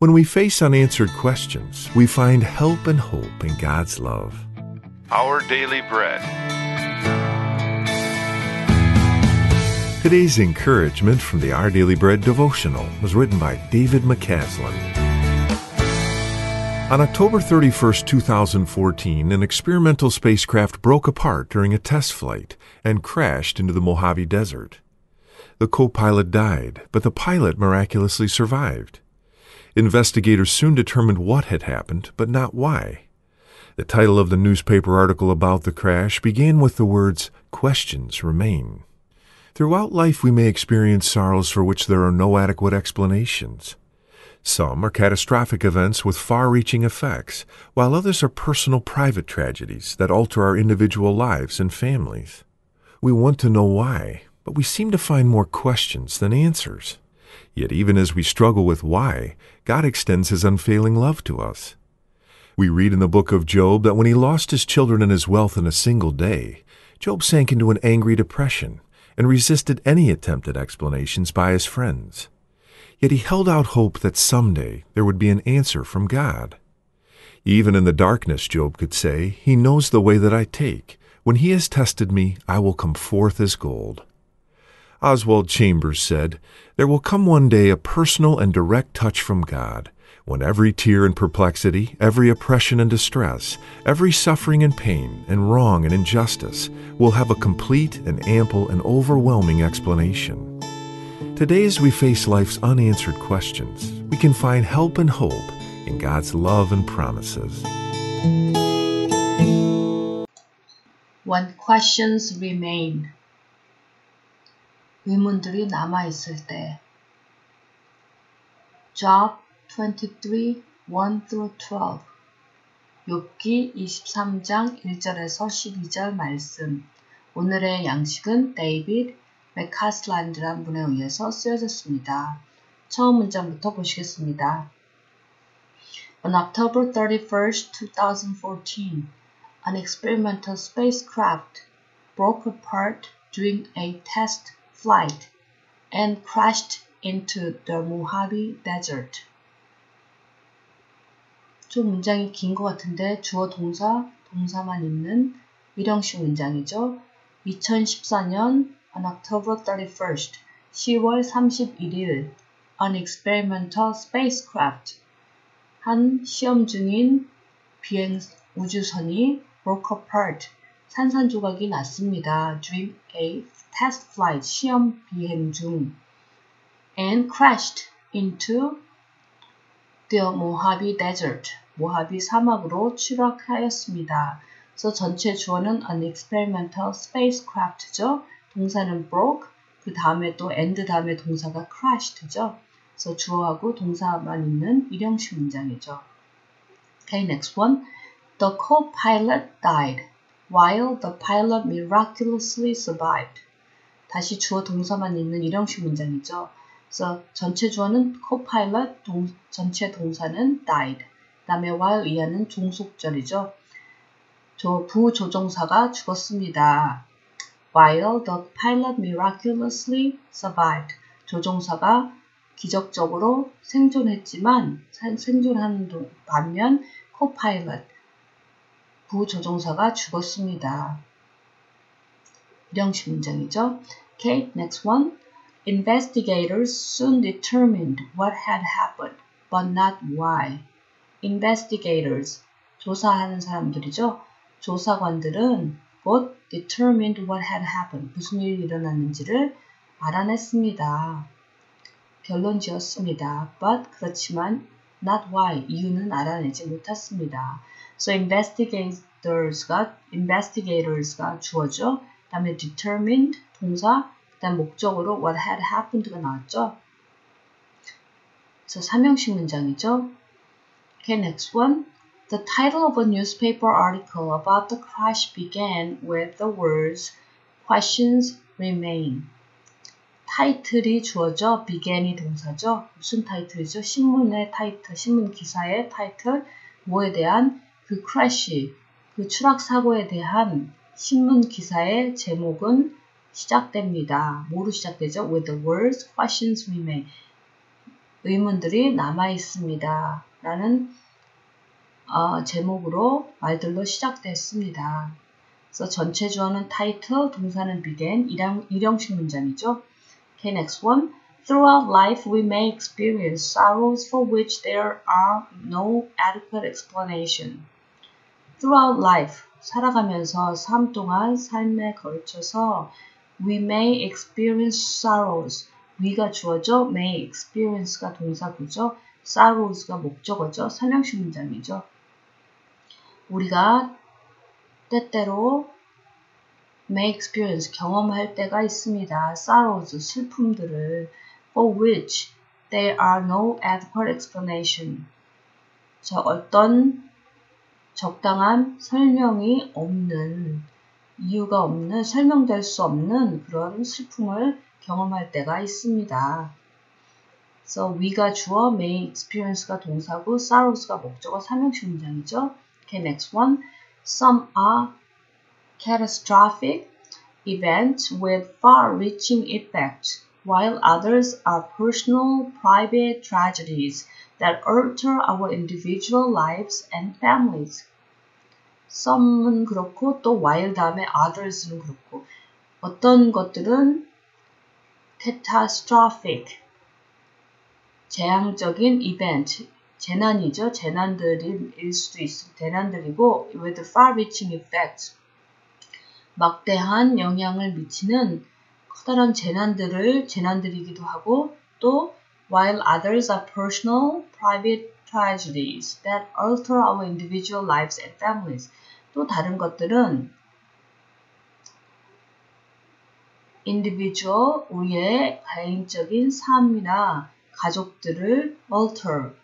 When we face unanswered questions, we find help and hope in God's love. Our Daily Bread. Today's encouragement from the Our Daily Bread devotional was written by David McCaslin. On October 31st, 2014, an experimental spacecraft broke apart during a test flight and crashed into the Mojave Desert. The co-pilot died, but the pilot miraculously survived. Investigators soon determined what had happened, but not why. The title of the newspaper article about the crash began with the words, "Questions remain." Throughout life we may experience sorrows for which there are no adequate explanations. Some are catastrophic events with far-reaching effects, while others are personal, private tragedies that alter our individual lives and families. We want to know why, but we seem to find more questions than answers. Yet even as we struggle with why, God extends His unfailing love to us. We read in the book of Job that when he lost his children and his wealth in a single day, Job sank into an angry depression and resisted any attempt at explanations by his friends. Yet he held out hope that someday there would be an answer from God. Even in the darkness, Job could say, "He knows the way that I take. When He has tested me, I will come forth as gold." Oswald Chambers said, "There will come one day a personal and direct touch from God, when every tear and perplexity, every oppression and distress, every suffering and pain, and wrong and injustice will have a complete and ample and overwhelming explanation." Today, as we face life's unanswered questions, we can find help and hope in God's love and promises. When questions remain. 의문들이 남아있을 때. Job 23, 1-12 욥기 23장 1절에서 12절 말씀. 오늘의 양식은 데이비드 맥카슬란드란 분에 의해서 쓰여졌습니다. 처음 문장부터 보시겠습니다. On October 31st, 2014, an experimental spacecraft broke apart during a test flight and crashed into the Mojave Desert. 좀 문장이 긴 것 같은데 주어 동사만 있는 일형식 문장이죠. 2014년 on October 31st, 10월 31일 an experimental spacecraft 한 시험 중인 비행 우주선이 broke apart 산산조각이 났습니다. during a test flight 시험 비행 중 and crashed into the Mojave Desert 모하비 사막으로 추락하였습니다. 그래서 전체 주어는 an experimental spacecraft죠. 동사는 broke, 그 다음에 또 and 다음에 동사가 crashed죠. 그래서 주어하고 동사만 있는 일형식 문장이죠. Okay, next one. The co-pilot died, while the pilot miraculously survived. 다시 주어 동사만 있는 일형식 문장이죠. 그래서 전체 주어는 co-pilot, 전체 동사는 died. 그 다음에 while 이하는 종속절이죠. 부조종사가 죽었습니다. While the pilot miraculously survived. 조종사가 기적적으로 생존했지만 생존하는 반면 co-pilot 부조종사가 죽었습니다. 일형식 문장이죠. Okay, next one. Investigators soon determined what had happened, but not why. Investigators, 조사하는 사람들이죠. 조사관들은 곧 determined what had happened, 무슨 일이 일어났는지를 알아냈습니다. 결론 지었습니다. But 그렇지만 not why, 이유는 알아내지 못했습니다. So investigators가 주어죠. 그 다음에 determined 동사, 그 다음 목적으로 what had happened가 나왔죠. 그래서 삼형식 문장이죠. Okay, next one. The title of a newspaper article about the crash began with the words questions remain. 타이틀이 주어져, began이 동사죠. 무슨 타이틀이죠? 신문의 타이틀, 신문 기사의 타이틀, 뭐에 대한 그 crash, 그 추락 사고에 대한 신문 기사의 제목은 시작됩니다. 뭐로 시작되죠? With the words questions remain. 의문들이 남아 있습니다. 라는 제목으로 말들로 시작됐습니다. 그래서 전체 주어는 title, 동사는 began, 일형식 문장이죠. Okay, next one. Throughout life, we may experience sorrows for which there are no adequate explanation. Throughout life, 살아가면서 삶 동안 삶에 걸쳐서 we may experience sorrows. we가 주어죠. may experience가 동사구죠. sorrows가 목적어죠. 설명식 문장이죠. 우리가 때때로 may experience 경험할 때가 있습니다. sorrows 슬픔들을 for which there are no adequate explanation. 어떤 적당한 설명이 없는 이유가 없는 설명될 수 없는 그런 슬픔을 경험할 때가 있습니다. So we가 주어, may experience가 동사고, sorrows가 목적어, 삼형식 문장이죠. Okay, next one. Some are catastrophic events with far-reaching effects, while others are personal, private tragedies that alter our individual lives and families. some은 그렇고 또 while 다음에 others는 그렇고 어떤 것들은 catastrophic, 재앙적인 event, 재난이죠. 재난들일 수도 있을 재난들이고 with far-reaching effects, 막대한 영향을 미치는 커다란 재난들이기도 하고 또 while others are personal, private tragedies that alter our individual lives and families. 또 다른 것들은 individual, 우리의 개인적인 삶이나 가족들을 alter,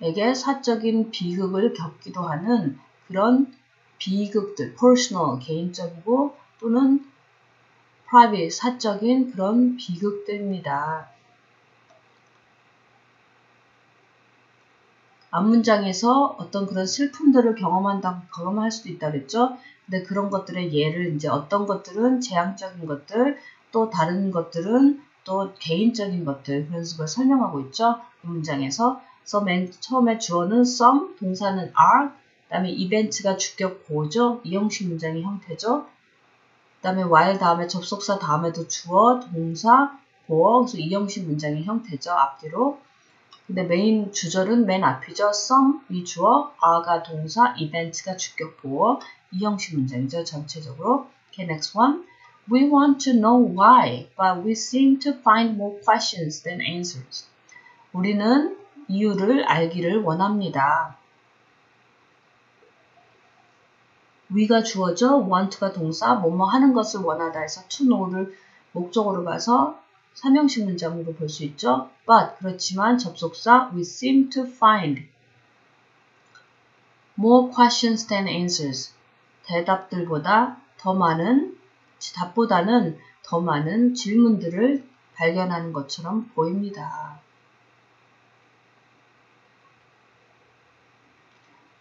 에게 사적인 비극을 겪기도 하는 그런 비극들, personal, 개인적이고 또는 private, 사적인 그런 비극들입니다. 앞문장에서 어떤 그런 슬픔들을 경험할 수도 있다 그랬죠. 근데 그런 것들의 예를 이제 어떤 것들은 재앙적인 것들, 또 다른 것들은 또 개인적인 것들, 그런 식으로 설명하고 있죠. 이 문장에서. 그래서 맨 처음에 주어는 some, 동사는 are, 그 다음에 이벤트가 주격 보호죠. 이형식 문장의 형태죠. 그 다음에 while 다음에 접속사 다음에도 주어, 동사, 보어, 그래서 이형식 문장의 형태죠. 앞뒤로. 근데 메인 주절은 맨 앞이죠. some이 주어, are가 동사, event가 주격 보어, 이 형식 문장이죠. 전체적으로. Okay, next one. We want to know why, but we seem to find more questions than answers. 우리는 이유를 알기를 원합니다. we가 주어죠. want가 동사, 뭐뭐 하는 것을 원하다 해서 to know를 목적어로 봐서 삼형식 문장으로 볼 수 있죠. But 그렇지만 접속사 we seem to find more questions than answers. 대답보다는 더 많은 질문들을 발견하는 것처럼 보입니다.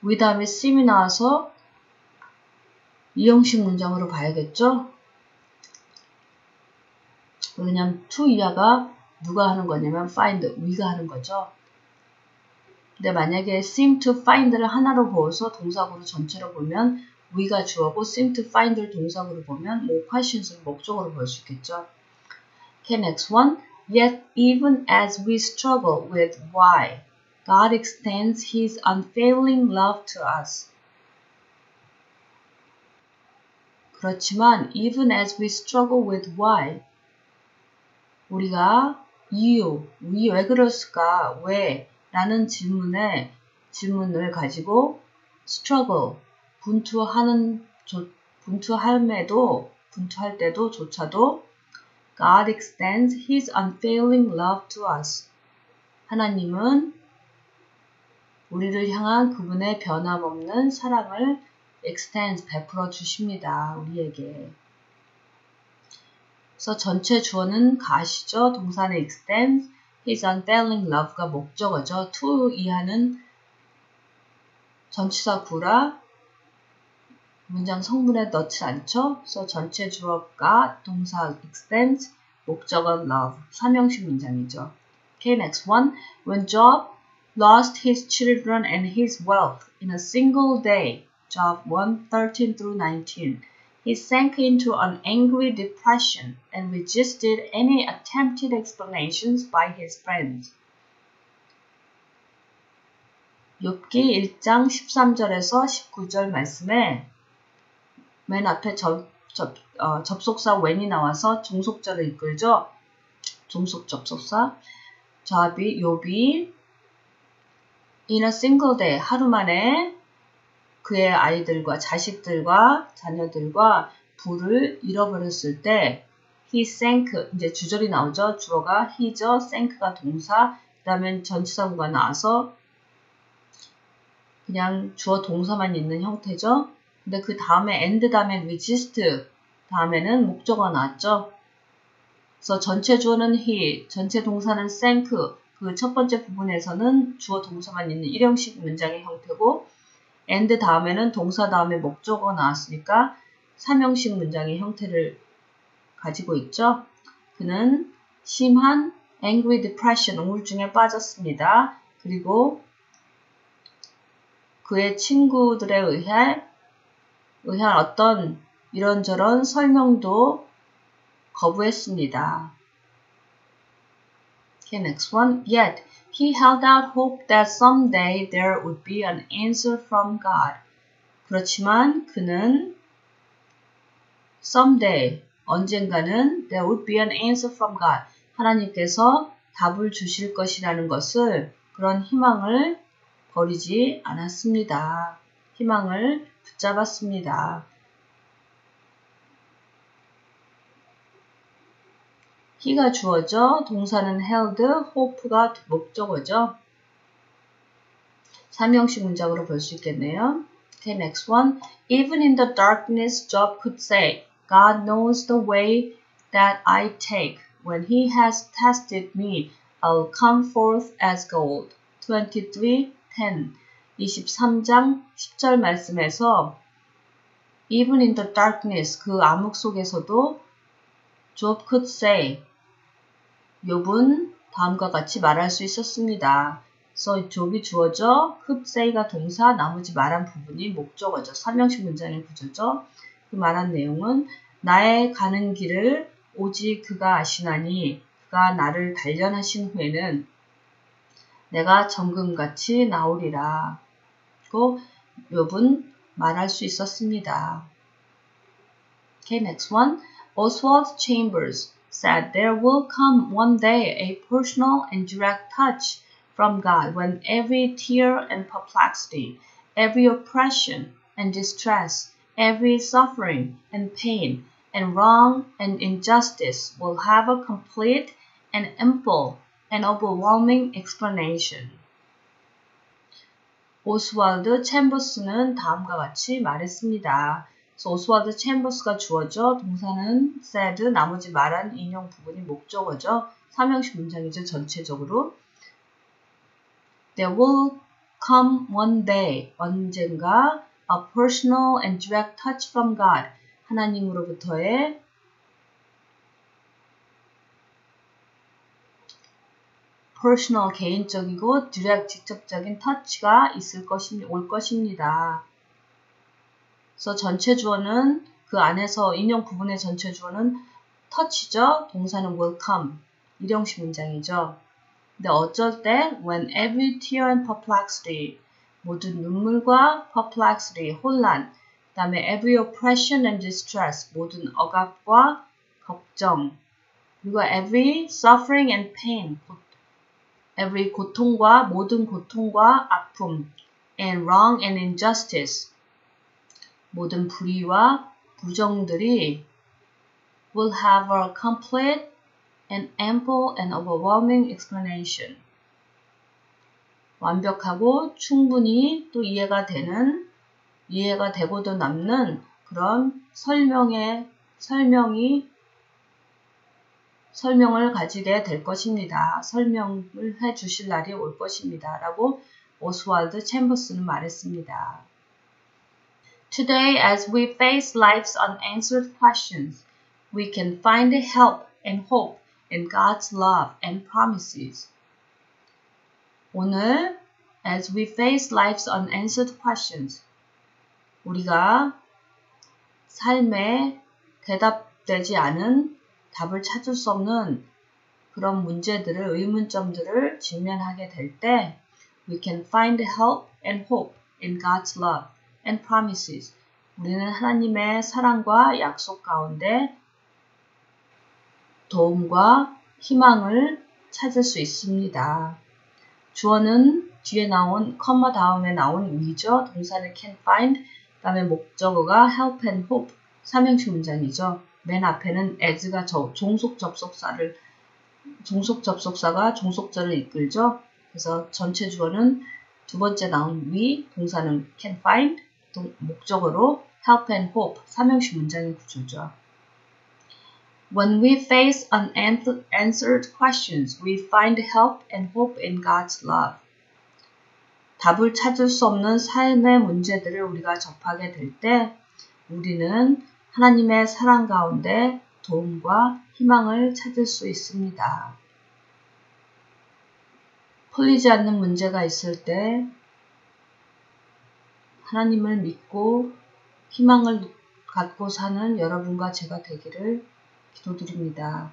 we 다음에 seem이 나와서 이형식 문장으로 봐야겠죠. 왜냐면 to 이하가 누가 하는 거냐면 find, we가 하는 거죠. 근데 만약에 seem to find를 하나로 보어서 동사구로 전체로 보면 we가 주어고 seem to find를 동사구로 보면 more questions을 목적으로 볼 수 있겠죠. Okay, next one. Yet even as we struggle with why, God extends His unfailing love to us. 그렇지만 even as we struggle with why, 우리가 우리 왜 그랬을까, 왜? 라는 질문을 가지고 struggle, 분투할 때도조차도 God extends His unfailing love to us. 하나님은 우리를 향한 그분의 변함없는 사랑을 extends, 베풀어 주십니다. 우리에게. 그래서 전체 주어는 God이죠. 동사는 extends, His unfailing love가 목적어죠. to 이하는 전치사 구라 문장 성분에 넣지 않죠. 그래서 전체 주어가 동사 extends, 목적어 love, 삼형식 문장이죠. Okay, next one. When Job lost his children and his wealth in a single day, Job 1:13 through 19, he sank into an angry depression and resisted any attempted explanations by his friends. 욥기 1장 13절에서 19절 말씀에 맨 앞에 접속사 when이 나와서 종속절을 이끌죠. 종속 접속사. 욥이 in a single day, 하루 만에 그의 아이들과 자식들과 자녀들과 부를 잃어버렸을 때 he sank, 이제 주절이 나오죠. 주어가 he죠. sank가 동사, 그 다음에 전치사구가 나와서 그냥 주어 동사만 있는 형태죠. 근데 그 다음에 and 다음에 resist 다음에는 목적어가 나왔죠. 그래서 전체 주어는 he, 전체 동사는 sank, 그 첫 번째 부분에서는 주어 동사만 있는 일형식 문장의 형태고 and 다음에는 동사 다음에 목적어가 나왔으니까 3형식 문장의 형태를 가지고 있죠. 그는 심한 angry depression, 우울증에 빠졌습니다. 그리고 그의 친구들에 의한 어떤 이런저런 설명도 거부했습니다. Okay, next one. Yet, he held out hope that someday there would be an answer from God. 그렇지만 그는 someday, 언젠가는 there would be an answer from God. 하나님께서 답을 주실 것이라는 것을 그런 희망을 버리지 않았습니다. 희망을 붙잡았습니다. he가 주어죠. 동사는 held, hope가 목적어죠. 3형식 문장으로 볼 수 있겠네요. Okay, next one. Even in the darkness, Job could say, God knows the way that I take. When he has tested me, I'll come forth as gold. 23:10 23장 10절 말씀에서 Even in the darkness, 그 암흑 속에서도 Job could say, 욥은 다음과 같이 말할 수 있었습니다. 그래서 job이 주어져, could say가 동사, 나머지 말한 부분이 목적어죠. 3형식 문장의 구조죠. 그 말한 내용은 나의 가는 길을 오직 그가 아시나니 그가 나를 단련하신 후에는 내가 정금같이 나오리라. 그리고 욥은 말할 수 있었습니다. Okay, next one. Oswald Chambers said there will come one day a personal and direct touch from God when every tear and perplexity, every oppression and distress, every suffering and pain, and wrong and injustice will have a complete and ample and overwhelming explanation. 오스왈드 챔버스는 다음과 같이 말했습니다. 그래서 오스왈드 챔버스가 주어져, 동사는 said, 나머지 말한 인용 부분이 목적어죠. 3형식 문장이죠, 전체적으로. There will come one day, 언젠가, a personal and direct touch from God, 하나님으로부터의 personal, 개인적이고 direct, 직접적인 touch가 올 것입니다. 그래서 전체 주어는 그 안에서 인용 부분의 전체 주어는 touch죠. 동사는 will come, 일형식 문장이죠. 근데 어쩔 때 when every tear and perplexity, 모든 눈물과 perplexity, 혼란, 그 다음에 every oppression and distress, 모든 억압과 걱정, 그리고 every suffering and pain, every 고통과 모든 고통과 아픔, and wrong and injustice, 모든 불의와 부정들이 will have a complete and ample and overwhelming explanation. 완벽하고 충분히 또 이해가 되고도 남는 그런 설명을 가지게 될 것입니다. 설명을 해 주실 날이 올 것입니다. 라고 오스왈드 챔버스는 말했습니다. Today, as we face life's unanswered questions, we can find help and hope in God's love and promises. 오늘 as we face life's unanswered questions, 우리가 삶에 대답되지 않은 답을 찾을 수 없는 그런 문제들을, 의문점들을 직면하게 될 때 we can find help and hope in God's love and promises. 우리는 하나님의 사랑과 약속 가운데 도움과 희망을 찾을 수 있습니다. 주어는 뒤에 나온 컴마 다음에 나온 we죠. 동사는 can find, 그 다음에 목적어가 help and hope, 삼형식 문장이죠. 맨 앞에는 as가 종속 접속사가 종속절을 이끌죠. 그래서 전체 주어는 두 번째 나온 we, 동사는 can find, 목적어로 help and hope, 삼형식 문장의 구조죠. When we face unanswered questions, we find help and hope in God's love. 답을 찾을 수 없는 삶의 문제들을 우리가 접하게 될 때 우리는 하나님의 사랑 가운데 도움과 희망을 찾을 수 있습니다. 풀리지 않는 문제가 있을 때 하나님을 믿고 희망을 갖고 사는 여러분과 제가 되기를 기도드립니다.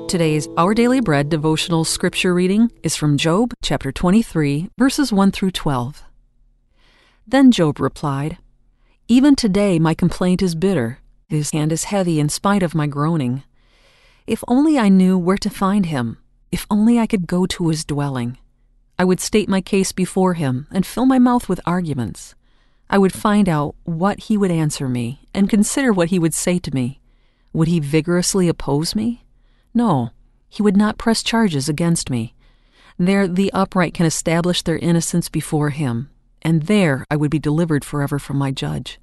Today's Our Daily Bread devotional scripture reading is from Job chapter 23, verses 1 through 12. Then Job replied, "Even today my complaint is bitter. His hand is heavy in spite of my groaning. If only I knew where to find him. If only I could go to his dwelling. I would state my case before him and fill my mouth with arguments. I would find out what he would answer me and consider what he would say to me. Would he vigorously oppose me? No, he would not press charges against me. There the upright can establish their innocence before him, and there I would be delivered forever from my judge.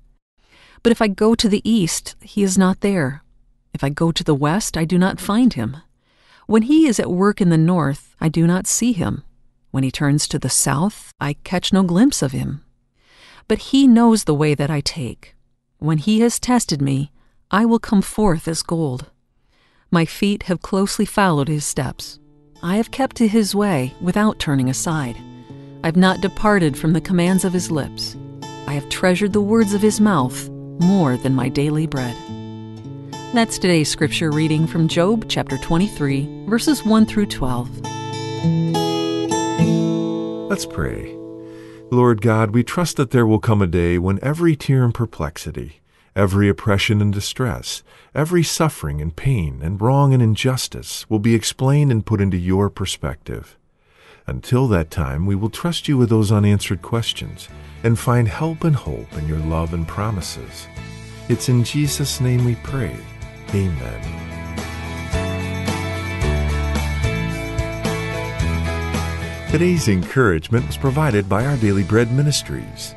But if I go to the east, he is not there. If I go to the west, I do not find him. When he is at work in the north, I do not see him. When he turns to the south, I catch no glimpse of him. But he knows the way that I take. When he has tested me, I will come forth as gold. My feet have closely followed his steps. I have kept to his way without turning aside. I have not departed from the commands of his lips. I have treasured the words of his mouth more than my daily bread." That's today's scripture reading from Job chapter 23, verses 1 through 12. Let's pray. Lord God, we trust that there will come a day when every tear and perplexity, every oppression and distress, every suffering and pain and wrong and injustice will be explained and put into your perspective. Until that time, we will trust you with those unanswered questions and find help and hope in your love and promises. It's in Jesus' name we pray. Amen. Today's encouragement was provided by Our Daily Bread Ministries.